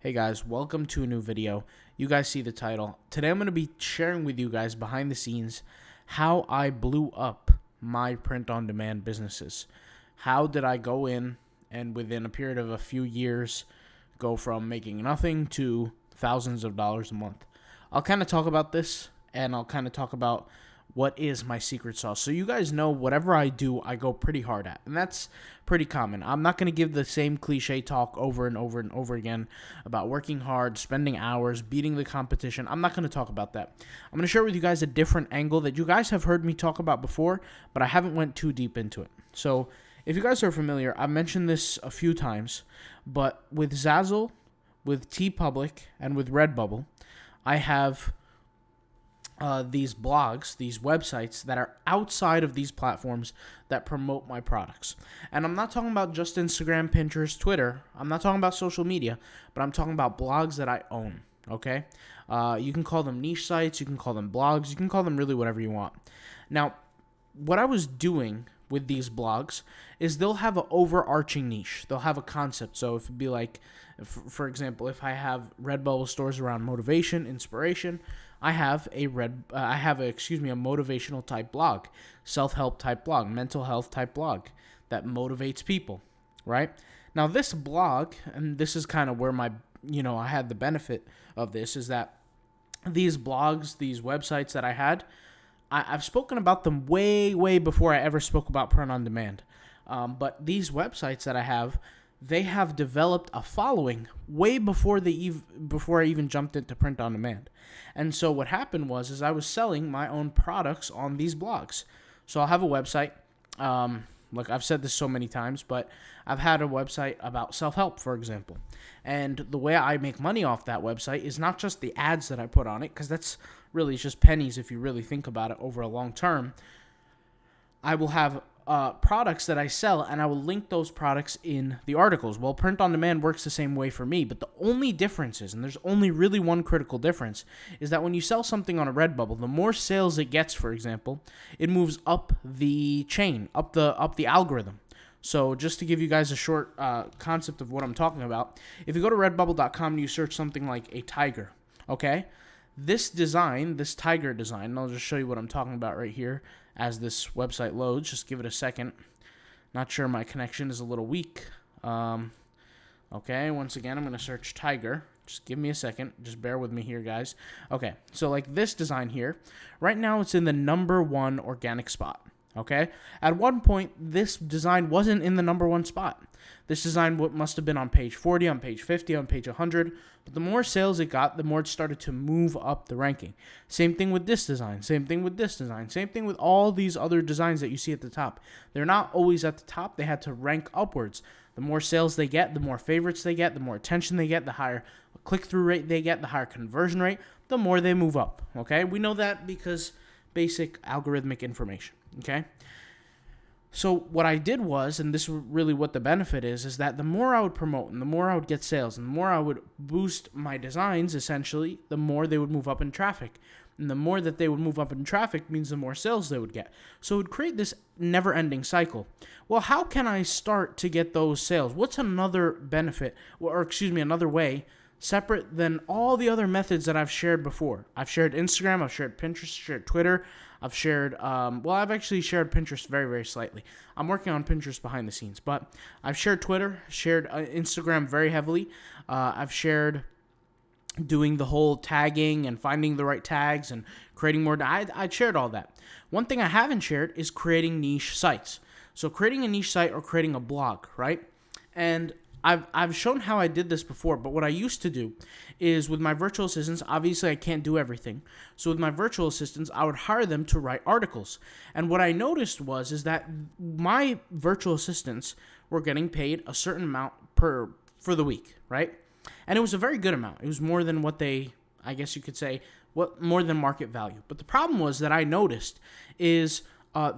Hey guys, welcome to a new video. You guys see the title. Today I'm going to be sharing with you guys behind the scenes how I blew up my print-on-demand businesses. How did I go in and within a period of a few years go from making nothing to thousands of dollars a month. I'll kind of talk about this and I'll kind of talk about what is my secret sauce. So you guys know whatever I do, I go pretty hard at. And that's pretty common. I'm not going to give the same cliche talk over and over and over again about working hard, spending hours, beating the competition. I'm not going to talk about that. I'm going to share with you guys a different angle that you guys have heard me talk about before, but I haven't went too deep into it. So if you guys are familiar, I've mentioned this a few times, but with Zazzle, with TeePublic, and with Redbubble, I have these blogs, these websites that are outside of these platforms that promote my products. And I'm not talking about just Instagram, Pinterest, Twitter. I'm not talking about social media, but I'm talking about blogs that I own, okay? You can call them niche sites, you can call them blogs, you can call them really whatever you want. Now, what I was doing with these blogs is they'll have an overarching niche. They'll have a concept. So if it'd be like, for example, if I have Redbubble stores around motivation, inspiration, I have a motivational type blog, self-help type blog, mental health type blog that motivates people, right? Now this blog, and this is kind of where I had the benefit of this, is that these blogs, these websites that I had, I've spoken about them way before I ever spoke about print on demand. But these websites that I have, they have developed a following way before I even jumped into print on demand. And so what happened was I was selling my own products on these blogs. So I'll have a website. Look, I've said this so many times, but I've had a website about self-help, for example. And the way I make money off that website is not just the ads that I put on it, because that's really just pennies if you really think about it over a long term. I will have products that I sell, and I will link those products in the articles. Well, print on demand works the same way for me, but the only difference is, and there's only really one critical difference, is that when you sell something on a Redbubble, the more sales it gets, for example, it moves up the chain, up the algorithm. So just to give you guys a short concept of what I'm talking about, if you go to redbubble.com and you search something like a tiger, okay? This design, this tiger design, and I'll just show you what I'm talking about right here as this website loads. Just give it a second. Not sure, my connection is a little weak. Okay, once again, I'm going to search tiger. Just give me a second. Just bear with me here, guys. Okay, so like this design here, right now it's in the #1 organic spot. Okay, at one point, this design wasn't in the #1 spot. This design must have been on page 40, on page 50, on page 100. But the more sales it got, the more it started to move up the ranking. Same thing with this design. Same thing with this design. Same thing with all these other designs that you see at the top. They're not always at the top. They had to rank upwards. The more sales they get, the more favorites they get, the more attention they get, the higher click-through rate they get, the higher conversion rate, the more they move up. Okay, we know that because basic algorithmic information. Okay. So what I did was, and this is really what the benefit is that the more I would promote and the more I would get sales and the more I would boost my designs, essentially, the more they would move up in traffic. And the more that they would move up in traffic means the more sales they would get. So it would create this never-ending cycle. Well, how can I start to get those sales? What's another benefit, another way, separate than all the other methods that I've shared before? I've shared Instagram, I've shared Pinterest, shared Twitter, I've shared, I've actually shared Pinterest very slightly. I'm working on Pinterest behind the scenes, but I've shared Twitter, shared Instagram very heavily. I've shared doing the whole tagging and finding the right tags and creating more. I shared all that. One thing I haven't shared is creating niche sites. So creating a niche site or creating a blog, right? And I've shown how I did this before, but what I used to do is with my virtual assistants, obviously I can't do everything. So with my virtual assistants, I would hire them to write articles. And what I noticed was that my virtual assistants were getting paid a certain amount for the week, right? And it was a very good amount. It was more than what more than market value. But the problem was that I noticed is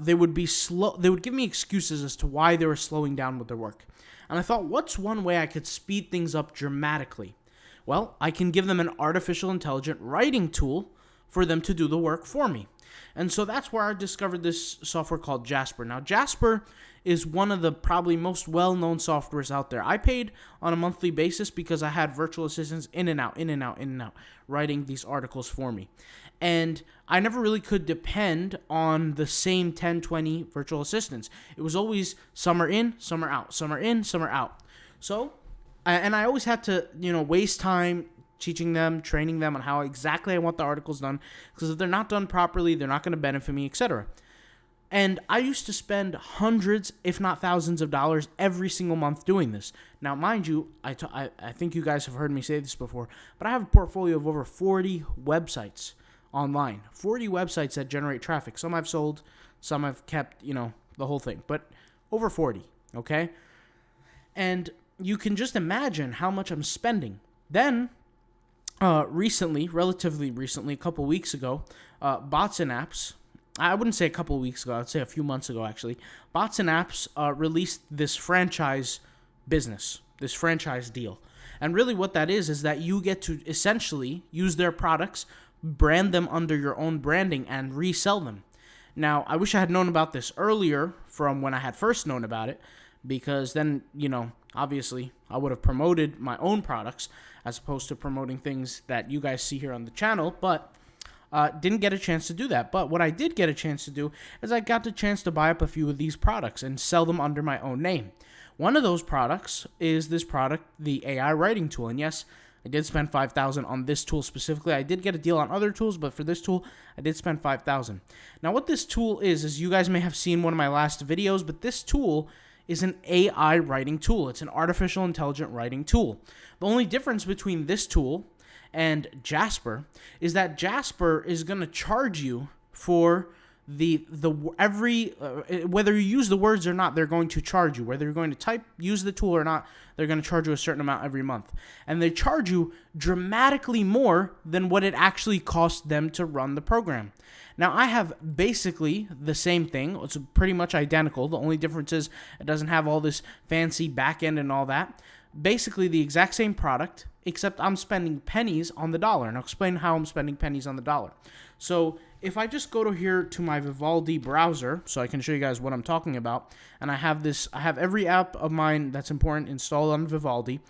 they would be slow. They would give me excuses as to why they were slowing down with their work. And I thought, what's one way I could speed things up dramatically? Well, I can give them an artificial intelligent writing tool for them to do the work for me. And so that's where I discovered this software called Jasper. Now, Jasper is one of the probably most well-known softwares out there. I paid on a monthly basis because I had virtual assistants in and out, writing these articles for me. And I never really could depend on the same 10, 20 virtual assistants. It was always some are in, some are out, some are in, some are out. So, and I always had to, waste time teaching them, training them on how exactly I want the articles done, because if they're not done properly, they're not going to benefit me, etc. And I used to spend hundreds, if not thousands of dollars every single month doing this. Now, mind you, I think you guys have heard me say this before, but I have a portfolio of over 40 websites online. 40 websites that generate traffic. Some I've sold, some I've kept, the whole thing. But over 40, okay? And you can just imagine how much I'm spending. Then, relatively recently, a couple weeks ago, Bots and Apps, I wouldn't say a couple of weeks ago, I'd say a few months ago actually, Bots and Apps released this franchise business, this franchise deal. And really what that is that you get to essentially use their products, brand them under your own branding, and resell them. Now, I wish I had known about this earlier from when I had first known about it, because then, obviously I would have promoted my own products as opposed to promoting things that you guys see here on the channel, but didn't get a chance to do that. But what I did get a chance to do is I got the chance to buy up a few of these products and sell them under my own name. One of those products is this product, the AI writing tool. And yes, I did spend $5,000 on this tool specifically. I did get a deal on other tools, but for this tool, I did spend $5,000. Now, what this tool is you guys may have seen one of my last videos, but this tool is an AI writing tool. It's an artificial intelligent writing tool. The only difference between this tool and Jasper is that Jasper is going to charge you for whether you use the words or not, they're going to charge you. Whether you're going to use the tool or not, they're going to charge you a certain amount every month. And they charge you dramatically more than what it actually costs them to run the program. Now, I have basically the same thing. It's pretty much identical. The only difference is it doesn't have all this fancy back end and all that. Basically the exact same product, except I'm spending pennies on the dollar. And I'll explain how I'm spending pennies on the dollar. So if I just go to my Vivaldi browser, so I can show you guys what I'm talking about, and I have every app of mine that's important installed on Vivaldi,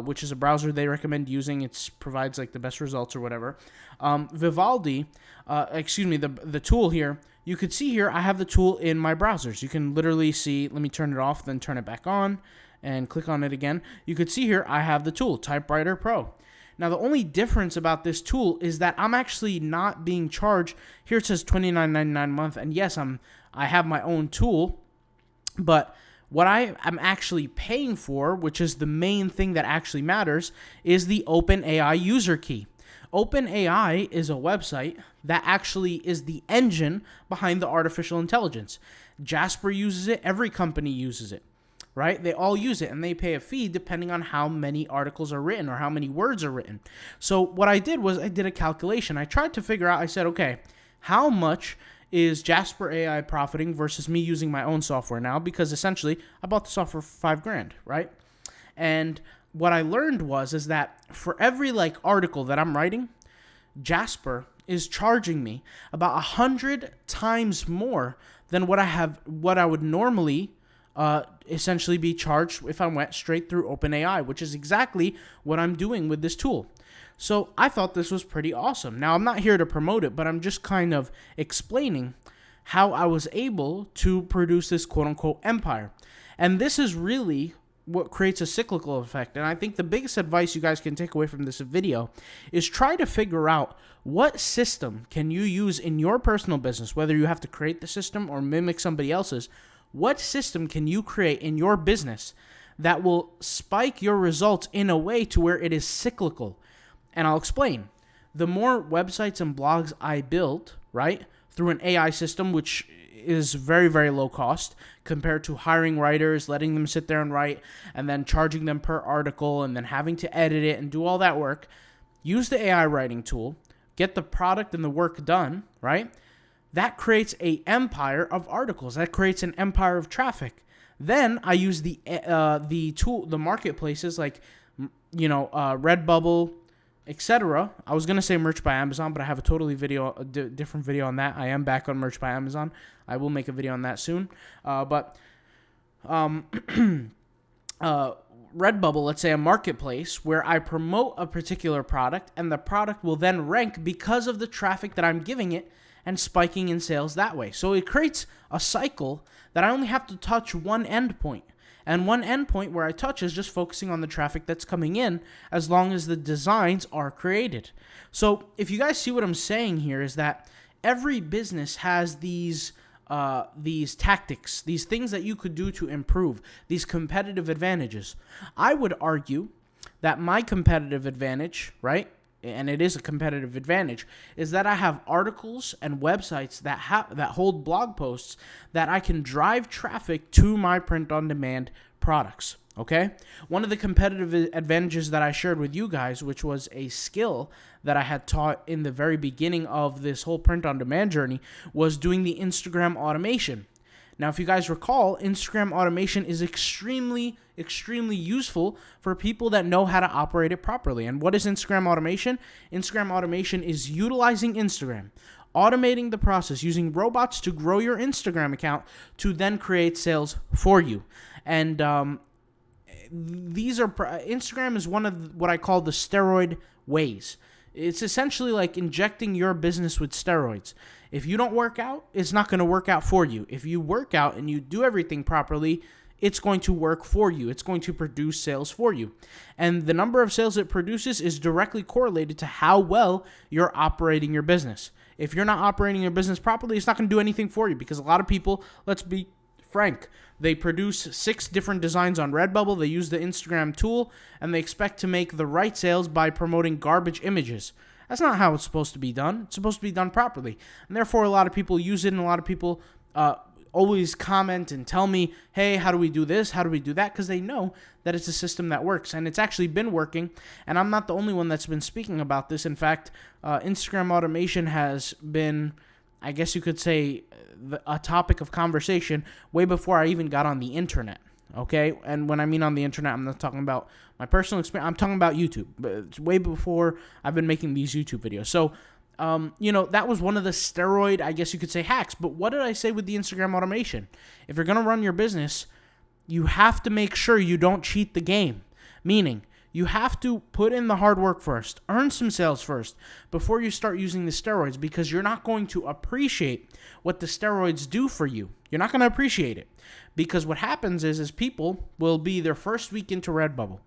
which is a browser they recommend using. It provides like the best results or whatever. Vivaldi, the tool here, you could see here I have the tool in my browsers. You can literally see, let me turn it off, then turn it back on, and click on it again. You could see here I have the tool, Typewriter Pro. Now, the only difference about this tool is that I'm actually not being charged. Here it says $29.99 a month, and yes, I have my own tool, but what I am actually paying for, which is the main thing that actually matters, is the OpenAI user key. OpenAI is a website that actually is the engine behind the artificial intelligence. Jasper uses it. Every company uses it. Right? They all use it, and they pay a fee depending on how many articles are written or how many words are written. So what I did was I did a calculation. I tried to figure out, I said, okay, how much is Jasper AI profiting versus me using my own software now? Because essentially, I bought the software for $5,000, right? And what I learned is that for every article that I'm writing, Jasper is charging me about 100 times more than what I would normally essentially be charged if I went straight through OpenAI, which is exactly what I'm doing with this tool. So I thought this was pretty awesome. Now, I'm not here to promote it, but I'm just kind of explaining how I was able to produce this quote-unquote empire. And this is really what creates a cyclical effect. And I think the biggest advice you guys can take away from this video is try to figure out what system can you use in your personal business, whether you have to create the system or mimic somebody else's. What system can you create in your business that will spike your results in a way to where it is cyclical? And I'll explain. The more websites and blogs I built, right, through an AI system, which is very, very low cost compared to hiring writers, letting them sit there and write, and then charging them per article, and then having to edit it and do all that work, use the AI writing tool, get the product and the work done, right? That creates an empire of articles. That creates an empire of traffic. Then I use the tool, the marketplaces like, Redbubble, etc. I was gonna say Merch by Amazon, but I have a different video on that. I am back on Merch by Amazon. I will make a video on that soon. But Redbubble, let's say a marketplace where I promote a particular product and the product will then rank because of the traffic that I'm giving it and spiking in sales that way. So it creates a cycle that I only have to touch one endpoint. And one endpoint where I touch is just focusing on the traffic that's coming in as long as the designs are created. So if you guys see what I'm saying here is that every business has these tactics, these things that you could do to improve, these competitive advantages. I would argue that my competitive advantage, right, and it is a competitive advantage, is that I have articles and websites that hold blog posts that I can drive traffic to my print-on-demand products. Okay? One of the competitive advantages that I shared with you guys, which was a skill that I had taught in the very beginning of this whole print-on-demand journey, was doing the Instagram automation. Now, if you guys recall, Instagram automation is extremely useful for people that know how to operate it properly. And what is Instagram automation? Instagram automation is utilizing Instagram, automating the process, using robots to grow your Instagram account to then create sales for you. And Instagram is one of what I call the steroid ways. It's essentially like injecting your business with steroids. If you don't work out, it's not going to work out for you. If you work out and you do everything properly, it's going to work for you. It's going to produce sales for you. And the number of sales it produces is directly correlated to how well you're operating your business. If you're not operating your business properly, it's not going to do anything for you, because a lot of people, let's be frank, they produce 6 different designs on Redbubble, they use the Instagram tool, and they expect to make the right sales by promoting garbage images. That's not how it's supposed to be done. It's supposed to be done properly. And therefore, a lot of people use it, and a lot of people always comment and tell me, hey, how do we do this? How do we do that? Because they know that it's a system that works, and it's actually been working, and I'm not the only one that's been speaking about this. In fact, Instagram automation has been, I guess you could say, a topic of conversation way before I even got on the internet, okay? And when I mean on the internet, I'm not talking about my personal experience. I'm talking about YouTube. But it's way before I've been making these YouTube videos. So, that was one of the steroid, I guess you could say, hacks. But what did I say with the Instagram automation? If you're going to run your business, you have to make sure you don't cheat the game. Meaning, you have to put in the hard work first, earn some sales first, before you start using the steroids, because you're not going to appreciate what the steroids do for you. You're not going to appreciate it, because what happens is people will be their first week into Redbubble,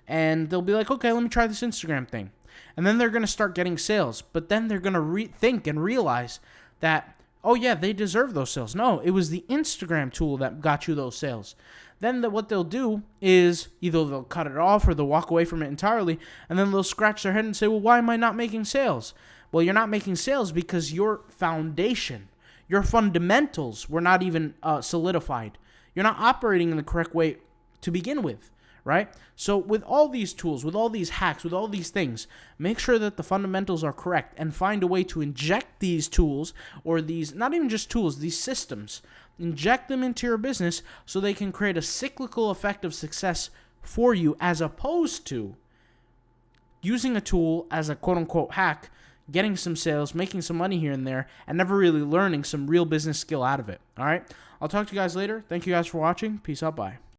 and they'll be like, okay, let me try this Instagram thing. And then they're going to start getting sales, but then they're going to think and realize that, oh yeah, they deserve those sales. No, it was the Instagram tool that got you those sales. Then what they'll do is either they'll cut it off or they'll walk away from it entirely, and then they'll scratch their head and say, well, why am I not making sales? Well, you're not making sales because your foundation, your fundamentals were not even solidified. You're not operating in the correct way to begin with, right? So with all these tools, with all these hacks, with all these things, make sure that the fundamentals are correct and find a way to inject these tools, or these, not even just tools, these systems, inject them into your business so they can create a cyclical effect of success for you, as opposed to using a tool as a quote-unquote hack, getting some sales, making some money here and there, and never really learning some real business skill out of it. All right? I'll talk to you guys later. Thank you guys for watching. Peace out. Bye.